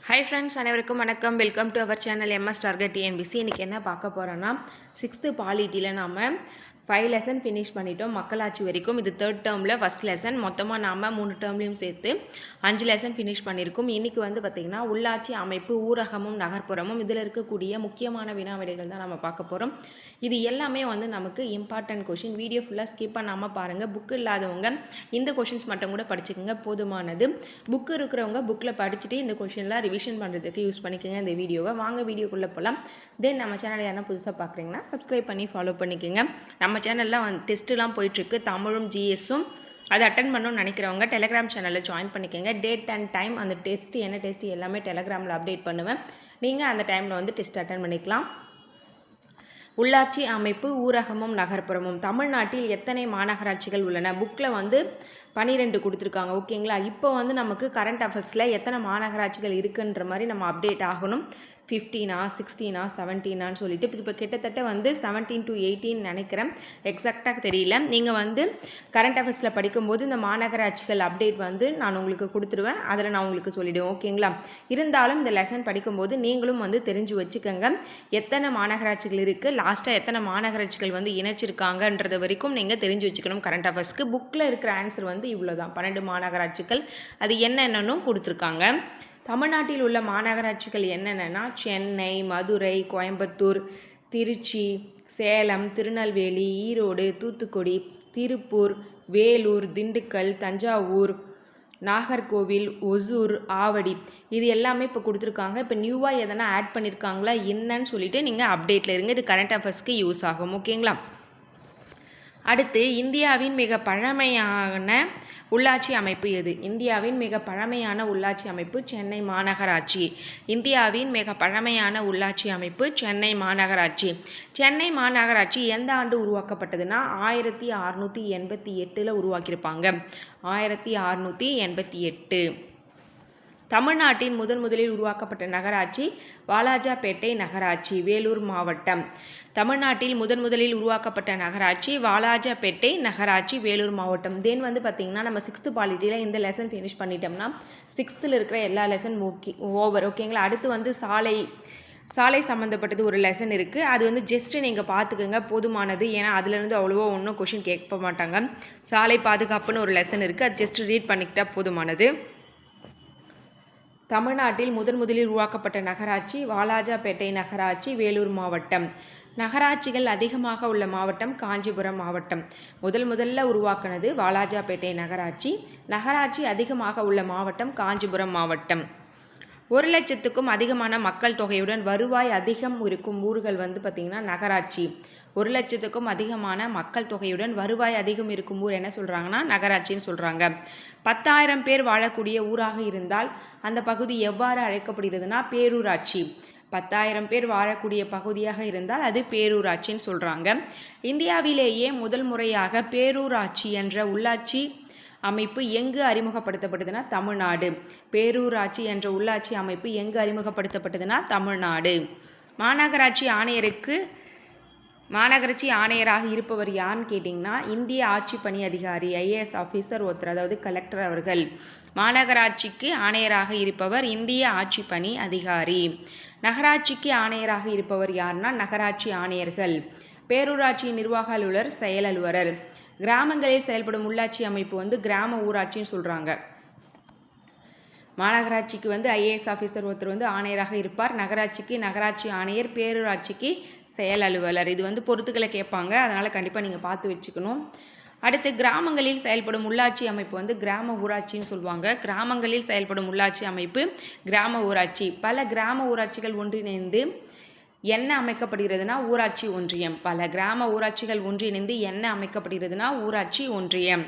Hi friends, அனைவருக்கும் வணக்கம். Welcome to our channel MS target TNPSC. இன்றைக்கி என்ன பார்க்க போகிறோன்னா 6th பாலிட்டியில் நாம் 5 லெசன் ஃபினிஷ் பண்ணிட்டோம். மக்களாட்சி வரைக்கும். இது 3rd டேர்மில் ஃபஸ்ட் லெசன். மொத்தமாக நாம் 3 டேர்ம்லையும் சேர்த்து 5 லெசன் ஃபினிஷ் பண்ணியிருக்கோம். இன்றைக்கி பார்த்திங்கன்னா உள்ளாட்சி அமைப்பு, ஊரகமும் நகர்ப்புறமும், இதில் இருக்கக்கூடிய முக்கியமான வினாவிடைகள் தான் நம்ம பார்க்க போகிறோம். இது எல்லாமே நமக்கு இம்பார்ட்டன்ட் கொஷின். வீடியோ ஃபுல்லாக ஸ்கிப் பண்ணாமல் பாருங்கள். புக்கு இல்லாதவங்க இந்த கொஷின்ஸ் மட்டும் கூட படிச்சுக்கோங்க, போதுமானது. புக்கு இருக்கிறவங்க புக்கில் படிச்சுட்டு இந்த கொஷின்லாம் ரிவிஷன் பண்ணுறதுக்கு யூஸ் பண்ணிக்கோங்க இந்த வீடியோவை. வாங்க வீடியோக்குள்ளே போகலாம். தென் நம்ம சேனல் யாரா புதுசாக பார்க்குறீங்கன்னா சப்ஸ்கிரைப் பண்ணி ஃபாலோ பண்ணிக்கோங்க. நம்ம சேனலில் டெஸ்ட்டுலாம் போயிட்டுருக்கு, தமிழும் ஜிஎஸும். அதை அட்டன் பண்ணணும்னு நினைக்கிறவங்க டெலிகிராம் சேனலில் ஜாயின் பண்ணிக்கோங்க. டேட் அண்ட் டைம், அந்த டெஸ்ட்டு என்ன டெஸ்ட்டு எல்லாமே டெலிகிராமில் அப்டேட் பண்ணுவேன். நீங்கள் அந்த டைமில் டெஸ்ட் அட்டன் பண்ணிக்கலாம். உள்ளாட்சி அமைப்பு, ஊரகமும் நகர்ப்புறமும். தமிழ்நாட்டில் எத்தனை மாநகராட்சிகள் உள்ளன? புக்கில் 12 கொடுத்துருக்காங்க. ஓகேங்களா? இப்போ நமக்கு கரண்ட் அஃபேர்ஸில் எத்தனை மாநகராட்சிகள் இருக்குன்ற மாதிரி நம்ம அப்டேட் ஆகணும். 15 16 17 சொல்லிட்டு இப்போ கிட்டத்தட்ட 17 to 18 நினைக்கிறேன், எக்ஸாக்டாக தெரியல. நீங்கள் கரண்ட் அஃபேர்ஸில் படிக்கும்போது இந்த மாநகராட்சிகள் அப்டேட் நான் உங்களுக்கு கொடுத்துருவேன். அதில் நான் உங்களுக்கு சொல்லிவிடுவேன். ஓகேங்களா? இருந்தாலும் இந்த லெசன் படிக்கும்போது நீங்களும் தெரிஞ்சு வச்சுக்கோங்க எத்தனை மாநகராட்சிகள் இருக்குது, லாஸ்ட்டாக எத்தனை மாநகராட்சிகள் இணைச்சிருக்காங்கன்றது வரைக்கும் நீங்கள் தெரிஞ்சு வச்சுக்கணும். கரண்ட் அஃபேர்ஸ்க்கு புக்கில் இருக்கிற ஆன்சர் இவ்வளோ தான். 12 மாநகராட்சிகள். அது என்னென்னு கொடுத்துருக்காங்க. தமிழ்நாட்டில் உள்ள மாநகராட்சிகள் என்னென்னா சென்னை, மதுரை, கோயம்புத்தூர், திருச்சி, சேலம், திருநெல்வேலி, ஈரோடு, தூத்துக்குடி, திருப்பூர், வேலூர், திண்டுக்கல், தஞ்சாவூர், நாகர்கோவில், ஒசூர், ஆவடி. இது எல்லாமே இப்போ கொடுத்துருக்காங்க. இப்போ நியூவாக எதனா ஆட் பண்ணியிருக்காங்களா என்னன்னு சொல்லிட்டு நீங்கள் அப்டேட்டில் இருங்க. இது கரண்ட் அஃபேர்ஸ்க்கு யூஸ் ஆகும். ஓகேங்களா? அடுத்து, இந்தியாவின் மிக பழமையான உள்ளாட்சி அமைப்பு எது? இந்தியாவின் மிக பழமையான உள்ளாட்சி அமைப்பு சென்னை மாநகராட்சி. இந்தியாவின் மிக பழமையான உள்ளாட்சி அமைப்பு சென்னை மாநகராட்சி. சென்னை மாநகராட்சி எந்த ஆண்டு உருவாக்கப்பட்டதுன்னா 1688 உருவாக்கியிருப்பாங்க. 1688. தமிழ்நாட்டின் முதலில் உருவாக்கப்பட்ட நகராட்சி வாலாஜாபேட்டை நகராட்சி, வேலூர் மாவட்டம். தமிழ்நாட்டில் முதலில் உருவாக்கப்பட்ட நகராட்சி வாலாஜாபேட்டை நகராட்சி, வேலூர் மாவட்டம். தென் பார்த்திங்கன்னா நம்ம 6th பாலிட்டியில் இந்த லெசன் ஃபினிஷ் பண்ணிட்டோம்னா 6th இருக்கிற எல்லா லெசன் ஓவர். ஓகேங்களா? அடுத்து சாலை சம்மந்தப்பட்டது ஒரு லெசன் இருக்குது. அது ஜஸ்ட்டு நீங்கள் பார்த்துக்கோங்க, போதுமானது. ஏன்னா அதுலேருந்து அவ்வளோவா ஒன்றும் கொஷின் கேட்க மாட்டாங்க. சாலை பாதுகாப்புன்னு ஒரு லெசன் இருக்குது, அது ஜஸ்ட் ரீட் பண்ணிக்கிட்டால் போதுமானது. தமிழ்நாட்டில் முதலில் உருவாக்கப்பட்ட நகராட்சி வாலாஜாபேட்டை நகராட்சி, வேலூர் மாவட்டம். நகராட்சிகள் அதிகமாக உள்ள மாவட்டம் காஞ்சிபுரம் மாவட்டம். முதல்ல உருவாக்குனது வாலாஜாபேட்டை நகராட்சி. நகராட்சி அதிகமாக உள்ள மாவட்டம் காஞ்சிபுரம் மாவட்டம். 1,00,000க்கும் அதிகமான மக்கள் தொகையுடன் வருவாய் அதிகம் இருக்கும் ஊர்கள் பார்த்திங்கன்னா நகராட்சி. 1,00,000க்கும் அதிகமான மக்கள் தொகையுடன் வருவாய் அதிகம் இருக்கும் ஊர் என்ன சொல்கிறாங்கன்னா நகராட்சின்னு சொல்கிறாங்க. 10,000 பேர் வாழக்கூடிய ஊராக இருந்தால் அந்த பகுதி எவ்வாறு அழைக்கப்படுகிறதுனா பேரூராட்சி. 10,000 பேர் வாழக்கூடிய பகுதியாக இருந்தால் அது பேரூராட்சின்னு சொல்கிறாங்க. இந்தியாவிலேயே முதல் முறையாக பேரூராட்சி என்ற உள்ளாட்சி அமைப்பு எங்கு அறிமுகப்படுத்தப்பட்டதுன்னா தமிழ்நாடு. பேரூராட்சி என்ற உள்ளாட்சி அமைப்பு எங்கு அறிமுகப்படுத்தப்பட்டதுன்னா தமிழ்நாடு. மாநகராட்சி ஆணையராக இருப்பவர் யாருன்னு கேட்டிங்கன்னா இந்திய ஆட்சி பணி அதிகாரி, IAS ஆஃபீஸர் ஒருத்தர், அதாவது கலெக்டர் அவர்கள். மாநகராட்சிக்கு ஆணையராக இருப்பவர் இந்திய ஆட்சி பணி அதிகாரி. நகராட்சிக்கு ஆணையராக இருப்பவர் யாருன்னா நகராட்சி ஆணையர்கள். பேரூராட்சி நிர்வாக அலுவலர், செயல் அலுவலர். கிராமங்களில் செயல்படும் உள்ளாட்சி அமைப்பு கிராம ஊராட்சின்னு சொல்கிறாங்க. மாநகராட்சிக்கு IAS ஆஃபீஸர் ஒருத்தர் ஆணையராக இருப்பார். நகராட்சிக்கு நகராட்சி ஆணையர், பேரூராட்சிக்கு செயல் அலுவலர். இது பொறுத்துக்களை கேட்பாங்க, அதனால் கண்டிப்பாக நீங்கள் பார்த்து வச்சுக்கணும். அடுத்து, கிராமங்களில் செயல்படும் உள்ளாட்சி அமைப்பு கிராம ஊராட்சின்னு சொல்லுவாங்க. கிராமங்களில் செயல்படும் உள்ளாட்சி அமைப்பு கிராம ஊராட்சி. பல கிராம ஊராட்சிகள் ஒன்றிணைந்து என்ன அமைக்கப்படுகிறதுனா ஊராட்சி ஒன்றியம். பல கிராம ஊராட்சிகள் ஒன்றிணைந்து என்ன அமைக்கப்படுகிறதுனா ஊராட்சி ஒன்றியம்.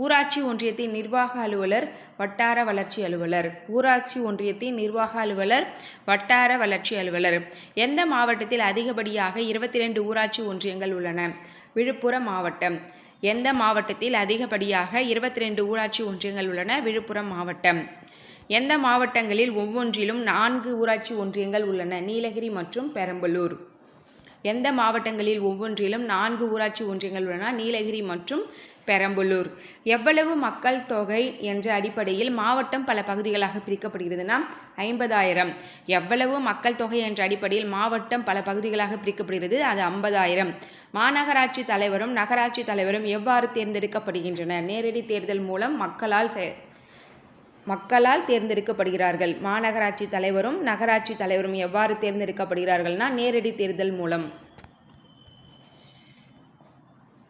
ஊராட்சி ஒன்றியத்தின் நிர்வாக அலுவலர், வட்டார வளர்ச்சி அலுவலர். ஊராட்சி ஒன்றியத்தின் நிர்வாக அலுவலர், வட்டார வளர்ச்சி அலுவலர். எந்த மாவட்டத்தில் அதிகப்படியாக 22 ஊராட்சி ஒன்றியங்கள் உள்ளன? விழுப்புரம் மாவட்டம். எந்த மாவட்டத்தில் அதிகப்படியாக 22 ஊராட்சி ஒன்றியங்கள் உள்ளன? விழுப்புரம் மாவட்டம். எந்த மாவட்டங்களில் ஒவ்வொன்றிலும் 4 ஊராட்சி ஒன்றியங்கள் உள்ளன? நீலகிரி மற்றும் பெரம்பலூர். எந்த மாவட்டங்களில் ஒவ்வொன்றிலும் 4 ஊராட்சி ஒன்றியங்கள் உள்ளன? நீலகிரி மற்றும் பெரம்பலூர். எவ்வளவு மக்கள் தொகை என்ற அடிப்படையில் மாவட்டம் பல பகுதிகளாக பிரிக்கப்படுகிறதுனா 50,000. எவ்வளவு மக்கள் தொகை என்ற அடிப்படையில் மாவட்டம் பல பகுதிகளாக பிரிக்கப்படுகிறது, அது 50,000. மாநகராட்சி தலைவரும் நகராட்சி தலைவரும் எவ்வாறு தேர்ந்தெடுக்கப்படுகின்றனர்? நேரடி தேர்தல் மூலம் மக்களால் தேர்ந்தெடுக்கப்படுகிறார்கள். மாநகராட்சி தலைவரும் நகராட்சி தலைவரும் எவ்வாறு தேர்ந்தெடுக்கப்படுகிறார்கள்னா நேரடி தேர்தல் மூலம்.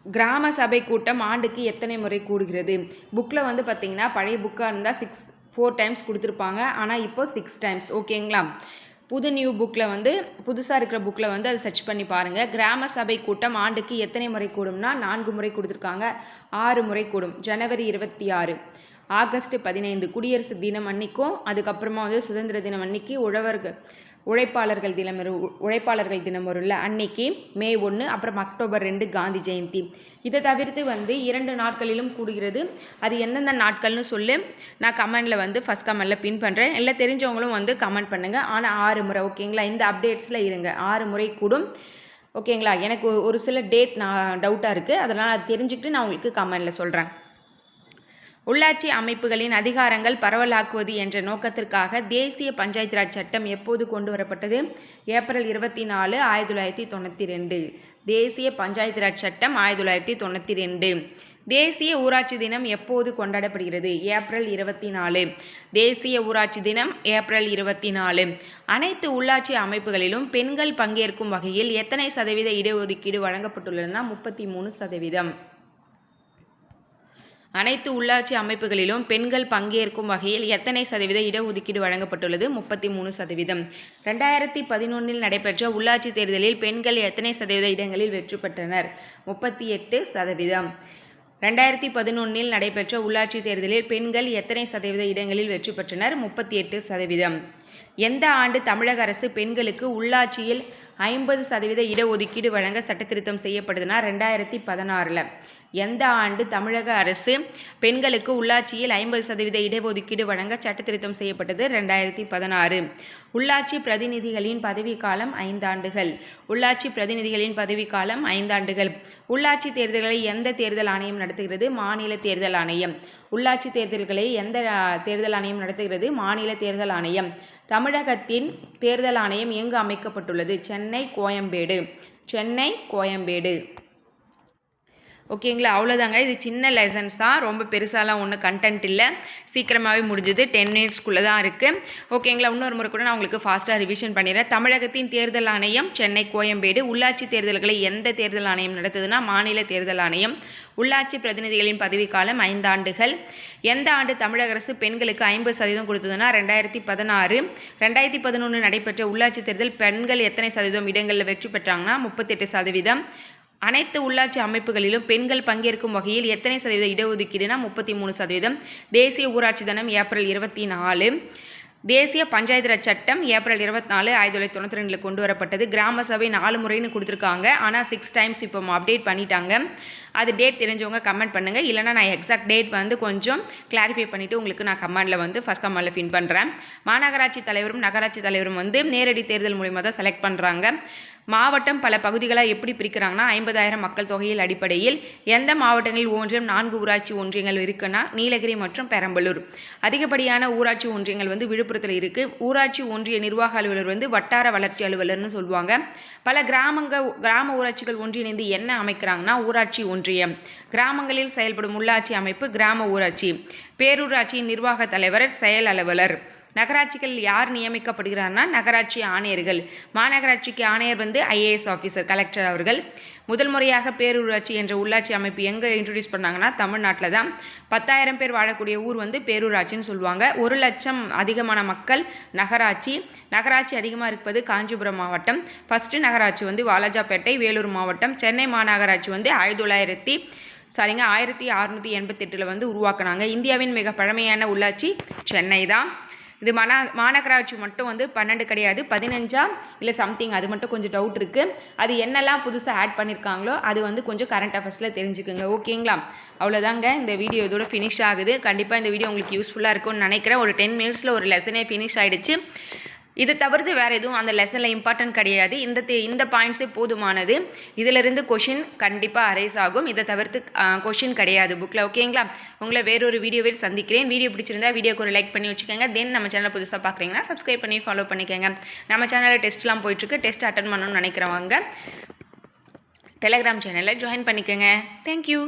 கிராம சபை கூட்டம் ஆண்டுக்கு எத்தனை முறை கூடுகிறது? புக்கில் வந்து பார்த்திங்கன்னா பழைய புக்காக இருந்தால் 4 டைம்ஸ் கொடுத்துருப்பாங்க. ஆனால் இப்போ 6 டைம்ஸ். ஓகேங்களா? நியூ புக்கில் வந்து புதுசாக இருக்கிற புக்கில் வந்து அதை சர்ச் பண்ணி பாருங்கள். கிராம சபை கூட்டம் ஆண்டுக்கு எத்தனை முறை கூடும்னா 4 முறை கொடுத்துருக்காங்க. 6 முறை கூடும். ஜனவரி 26, ஆகஸ்ட் 15 குடியரசு தினம் அன்னைக்கும், அதுக்கப்புறமா வந்து சுதந்திர தினம் அன்னைக்கு, உழைப்பாளர்கள் தினம் வரும்ல அன்னைக்கு, மே 1, அப்புறம் அக்டோபர் 2 காந்தி ஜெயந்தி. இதை தவிர்த்து வந்து 2 நாட்களிலும் கூடுகிறது. அது எந்தெந்த நாட்கள்னு சொல்லி நான் கமெண்டில் வந்து ஃபஸ்ட் கமெண்டில் பின் பண்ணுறேன். இல்லை தெரிஞ்சவங்களும் வந்து கமெண்ட் பண்ணுங்கள். ஆனால் 6 முறை. ஓகேங்களா? இந்த அப்டேட்ஸில் இருங்க. 6 முறை கூடும். ஓகேங்களா? எனக்கு ஒரு சில டேட் நான் டவுட்டாக இருக்குது. அதனால் அது தெரிஞ்சுக்கிட்டு நான் உங்களுக்கு கமெண்டில் சொல்கிறேன். உள்ளாட்சி அமைப்புகளின் அதிகாரங்கள் பரவலாக்குவது என்ற நோக்கத்திற்காக தேசிய பஞ்சாயத்து ராஜ் சட்டம் எப்போது கொண்டு வரப்பட்டது? ஏப்ரல் 24, 1992. தேசிய பஞ்சாயத்து ராஜ் சட்டம் 1992. தேசிய ஊராட்சி தினம் எப்போது கொண்டாடப்படுகிறது? ஏப்ரல் 24. தேசிய ஊராட்சி தினம் ஏப்ரல் 24. அனைத்து உள்ளாட்சி அமைப்புகளிலும் பெண்கள் பங்கேற்கும் வகையில் எத்தனை சதவீத இடஒதுக்கீடு வழங்கப்பட்டுள்ளதுன்னா 33%. அனைத்து உள்ளாட்சி அமைப்புகளிலும் பெண்கள் பங்கேற்கும் வகையில் எத்தனை சதவீத இடஒதுக்கீடு வழங்கப்பட்டுள்ளது? 33%. 2011 நடைபெற்ற உள்ளாட்சி தேர்தலில் பெண்கள் எத்தனை சதவீத இடங்களில் வெற்றி பெற்றனர்? 38%. 2011 நடைபெற்ற உள்ளாட்சி தேர்தலில் பெண்கள் எத்தனை சதவீத இடங்களில் வெற்றி பெற்றனர்? 38%. எந்த ஆண்டு தமிழக அரசு பெண்களுக்கு உள்ளாட்சியில் 50% இடஒதுக்கீடு வழங்க சட்டத்திருத்தம் செய்யப்படுதுன்னா 2016. எந்த ஆண்டு தமிழக அரசு பெண்களுக்கு உள்ளாட்சியில் 50% இடஒதுக்கீடு வழங்க சட்டத்திருத்தம் செய்யப்பட்டது? 2016. உள்ளாட்சி பிரதிநிதிகளின் பதவிக்காலம் 5 ஆண்டுகள். உள்ளாட்சி பிரதிநிதிகளின் பதவிக்காலம் 5 ஆண்டுகள். உள்ளாட்சி தேர்தல்களை எந்த தேர்தல் ஆணையம் நடத்துகிறது? மாநில தேர்தல் ஆணையம். உள்ளாட்சி தேர்தல்களை எந்த தேர்தல் ஆணையம் நடத்துகிறது? மாநில தேர்தல் ஆணையம். தமிழகத்தின் தேர்தல் ஆணையம் எங்கு அமைக்கப்பட்டுள்ளது? சென்னை, கோயம்பேடு. ஓகேங்களா? அவ்வளோதாங்க. இது சின்ன லெசன்ஸ் தான், ரொம்ப பெருசாலாம் ஒன்றும் கண்டென்ட் இல்லை. சீக்கிரமாகவே முடிஞ்சுது. 10 மினிட்ஸ்க்குள்ளே தான் இருக்குது. ஓகேங்களா? இன்னொரு முறை கூட நான் உங்களுக்கு ஃபாஸ்ட்டாக ரிவிஷன் பண்ணிடுறேன். தமிழகத்தின் தேர்தல் ஆணையம் சென்னை, கோயம்பேடு. உள்ளாட்சி தேர்தல்களை எந்த தேர்தல் ஆணையம் நடத்துதுன்னா மாநில தேர்தல் ஆணையம். உள்ளாட்சி பிரதிநிதிகளின் பதவிக்காலம் 5 ஆண்டுகள். எந்த ஆண்டு தமிழக அரசு பெண்களுக்கு 50% கொடுத்ததுன்னா 2016. 2011 நடைபெற்ற உள்ளாட்சி தேர்தல் பெண்கள் எத்தனை சதவீதம் இடங்களில் வெற்றி பெற்றாங்கன்னா 38%. அனைத்து உள்ளாட்சி அமைப்புகளிலும் பெண்கள் பங்கேற்கும் வகையில் எத்தனை சதவீத இடஒதுக்கீடுனா 33%. தேசிய ஊராட்சி தினம் ஏப்ரல் 24. தேசிய பஞ்சாயத்து ராஜ் சட்டம் ஏப்ரல் 24, 1992 கொண்டு வரப்பட்டது. கிராம சபை 4 முறைன்னு கொடுத்துருக்காங்க. ஆனால் 6 டைம்ஸ் இப்போ அப்டேட் பண்ணிட்டாங்க. அது டேட் தெரிஞ்சவங்க கமெண்ட் பண்ணுங்கள். இல்லைனா நான் எக்ஸாக்ட் டேட் வந்து கொஞ்சம் கிளாரிஃபை பண்ணிவிட்டு உங்களுக்கு நான் கமெண்டில் வந்து ஃபஸ்ட் கமெண்டில் பின் பண்ணுறேன். மாநகராட்சி தலைவரும் நகராட்சி தலைவரும் வந்து நேரடி தேர்தல் மூலிமா தான் செலக்ட் பண்ணுறாங்க. மாவட்டம் பல பகுதிகளாக எப்படி பிரிக்கிறாங்கன்னா 50,000 மக்கள் தொகையில் அடிப்படையில். எந்த மாவட்டங்களில் ஒன்றியம் 4 ஊராட்சி ஒன்றியங்கள் இருக்குன்னா நீலகிரி மற்றும் பெரம்பலூர். அதிகப்படியான ஊராட்சி ஒன்றியங்கள் வந்து விழுப்புரத்தில் இருக்குது. ஊராட்சி ஒன்றிய நிர்வாக அலுவலர் வந்து வட்டார வளர்ச்சி அலுவலர்னு சொல்லுவாங்க. பல கிராம ஊராட்சிகள் ஒன்றிணைந்து என்ன அமைக்கிறாங்கன்னா ஊராட்சி ஒன்றியம். கிராமங்களில் செயல்படும் உள்ளாட்சி அமைப்பு கிராம ஊராட்சி. பேரூராட்சியின் நிர்வாக தலைவர் செயல் அலுவலர். நகராட்சிகள் யார் நியமிக்கப்படுகிறார்னா நகராட்சி ஆணையர்கள். மாநகராட்சிக்கு ஆணையர் வந்து IAS ஆஃபீஸர், கலெக்டர் அவர்கள். முதல் முறையாக பேரூராட்சி என்ற உள்ளாட்சி அமைப்பு எங்கே இன்ட்ரடியூஸ் பண்ணாங்கன்னா தமிழ்நாட்டில் தான். 10,000 பேர் வாழக்கூடிய ஊர் வந்து பேரூராட்சின்னு சொல்லுவாங்க. 1 லட்சம் அதிகமான மக்கள் நகராட்சி. நகராட்சி அதிகமாக இருப்பது காஞ்சிபுரம் மாவட்டம். ஃபஸ்ட்டு நகராட்சி வந்து வாலாஜாப்பேட்டை, வேலூர் மாவட்டம். சென்னை மாநகராட்சி வந்து 1688 வந்து உருவாக்குனாங்க. இந்தியாவின் மிக பழமையான உள்ளாட்சி சென்னை தான். இது மாநகராட்சி மட்டும் வந்து 12 கிடையாது, 15 இல்லை சம்திங், அது மட்டும் கொஞ்சம் டவுட் இருக்குது. அது என்னெல்லாம் புதுசாக ஆட் பண்ணியிருக்காங்களோ அது வந்து கொஞ்சம் கரண்ட் அஃபேர்ஸில் தெரிஞ்சுக்குங்க. ஓகேங்களா? அவ்வளோதாங்க. இந்த வீடியோ இதோட ஃபினிஷ் ஆகுது. கண்டிப்பாக இந்த வீடியோ உங்களுக்கு யூஸ்ஃபுல்லாக இருக்கும்னு நினைக்கிறேன். ஒரு 10 மினிட்ஸில் ஒரு லெசனே ஃபினிஷ் ஆகிடுச்சு. இதை தவிர்த்து வேறு எதுவும் அந்த லெசனில் இம்பார்ட்டன்ட் கிடையாது. இந்த பாயிண்ட்ஸே போதுமானது. இதிலிருந்து கொஷின் கண்டிப்பாக அரைஸ் ஆகும். இதை தவிர்த்து கொஷின் கிடையாது புக்கில். ஓகேங்களா? உங்களை வேறொரு வீடியோவில் சந்திக்கிறேன். வீடியோ பிடிச்சிருந்தா வீடியோக்கு ஒரு லைக் பண்ணி வச்சுக்கோங்க. தென் நம்ம சேனலை புதுசாக பார்க்குறீங்கன்னா சப்ஸ்கிரைப் பண்ணி ஃபாலோ பண்ணிக்கோங்க. நம்ம சேனலில் டெஸ்ட்லாம் போயிட்டுருக்கு. டெஸ்ட் அட்டன் பண்ணணும்னு நினைக்கிறவங்க டெலகிராம் சேனலில் ஜாயின் பண்ணிக்கோங்க. தேங்க்யூ.